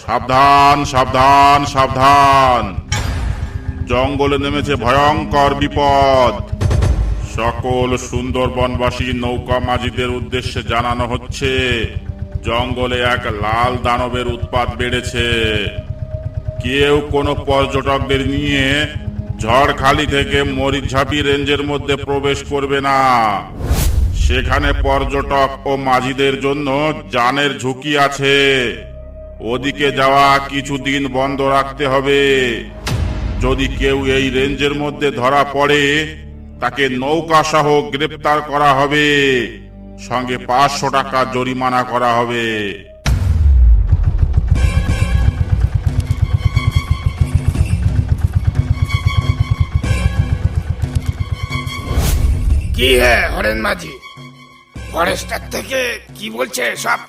সাবধান সাবধান সাবধান, জঙ্গলে নেমেছে ভয়ঙ্কর বিপদ। সকল সুন্দরবনবাসী নৌকা মাঝিদের উদ্দেশ্যে জানানো হচ্ছে, জঙ্গলে এক লাল দানবের উৎপাত বেড়েছে। কেউ কোনো পর্যটকদের নিয়ে ঝড়খালি থেকে মরিচঝাপি রেঞ্জের মধ্যে প্রবেশ করবে না। সেখানে পর্যটক ও মাঝিদের জন্য জানের ঝুঁকি আছে। ওদিকে যাওয়া কিছুদিন বন্ধ রাখতে হবে। যদি কেউ এই রেঞ্জের মধ্যে ধরা পড়ে, তাকে নৌকা সহ গ্রেপ্তার করা হবে, সঙ্গে 500 টাকা জরিমানা করা হবে। কি হে হরেন মাঝি, ফরেস্টার থেকে কি বলছে সব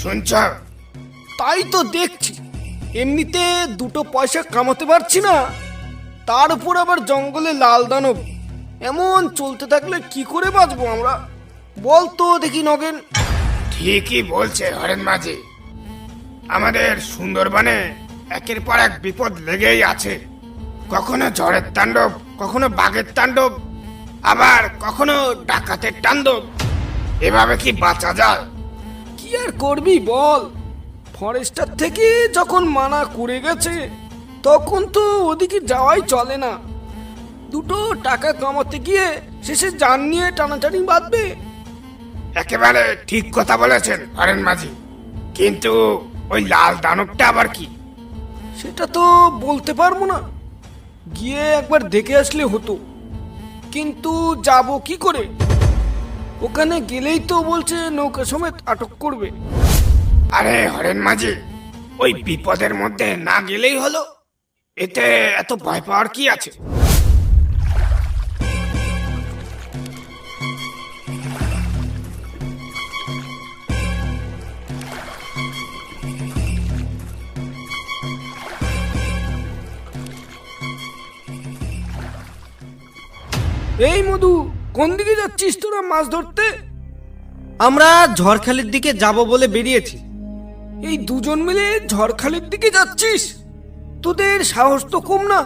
শুনছ? তাই তো দেখছি, এমনিতে 2 পয়সা কামাতে পারছি না, তার উপর আবার জঙ্গলে লাল দানব। এমন চলতে থাকলে কি করে বাঁচবো আমরা, বল তো দেখি নগেন। ঠিকই বলছে হরেন মাঝি, আমাদের সুন্দরবনে একের পর এক বিপদ লেগেই আছে। কখনো ঝড়ের তাণ্ডব, কখনো বাঘের তাণ্ডব, আবার কখনো ডাকাতের তাণ্ডব। এভাবে কি বাঁচা যায়? কি আর করবি বল, ফরেস্টার থেকে যখন মানা করে গেছে তখন তো ওদিকে যাওয়াই চলে না। 2 টাকা কামাতে গিয়ে শেষে জান নিয়ে টানাটানি বাঁধবে। একেবারে ঠিক কথা বলেছেন হরেন মাঝি, কিন্তু ওই লাল দানবটা আবার কি? সেটা তো বলতে পারবো না, গিয়ে একবার দেখে আসলে হতো। কিন্তু যাব কি করে? ওখানে গেলেই তো বলছে নৌকা সমেত আটক করবে। আরে হরেন মাঝি, ওই বিপদের মধ্যে না গেলেই হলো, এতে এত ভয় পাওয়ার কি আছে? এই মধু, কোন দিকে যাচ্ছিস তোরা মাছ ধরতে? আমরা ঝড়খালির দিকে যাব বলে বেরিয়েছি। এই 2জন মিলে ঝড়খালির দিকে যাচ্ছিস? তোদের সাহস তো কম না।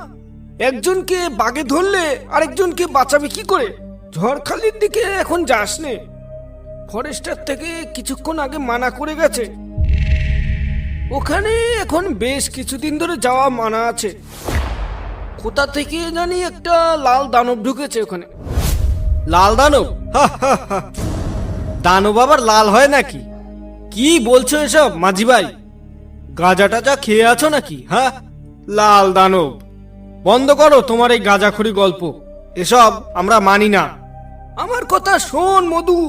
একজনকে বাগে ধরলে আরেকজনকে বাঁচাবে কি করে? ঝড়খালির দিকে এখন যাস নে, ফরেস্টার থেকে কিছুক্ষণ আগে মানা করে গেছে। ওখানে এখন বেশ কিছুদিন ধরে যাওয়া মানা আছে। কোথা থেকে জানি একটা লাল দানব ঢুকেছে ওখানে। লাল দানব? দানব আবার লাল হয় নাকি? কি বলছো এসব মাঝি ভাই? গাঁজা টাজা খেয়ে আছো নাকি? হ্যাঁ, লাল দানব বন্ধ করো তোমার এই গাঁজাখড়ি গল্প, এসব আমরা মানি না। আমার কথা শোন মধু,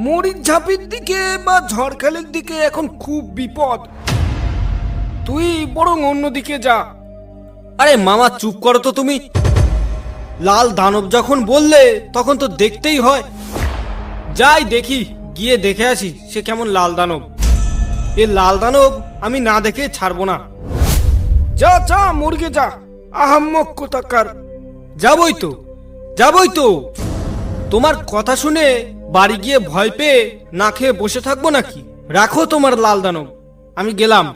মরিচঝাপির দিকে বা ঝড়খালির দিকে এখন খুব বিপদ। তুই বরং অন্যদিকে যা। আরে মামা চুপ করো তো তুমি। লাল দানব যখন বললে তখন তো দেখতেই হয়। যাই দেখি, গিয়ে দেখে আসি সে কেমন লাল দানব। এ লাল দানব আমি না দেখে ছাড়বো না। যা যা মুরগে যা, আহাম্মক কোথাকার। যাবই তো, যাবই তো। তোমার কথা শুনে বাড়ি গিয়ে ভয় পেয়ে না খেয়ে বসে থাকবো নাকি? রাখো তোমার লাল দানব, আমি গেলাম।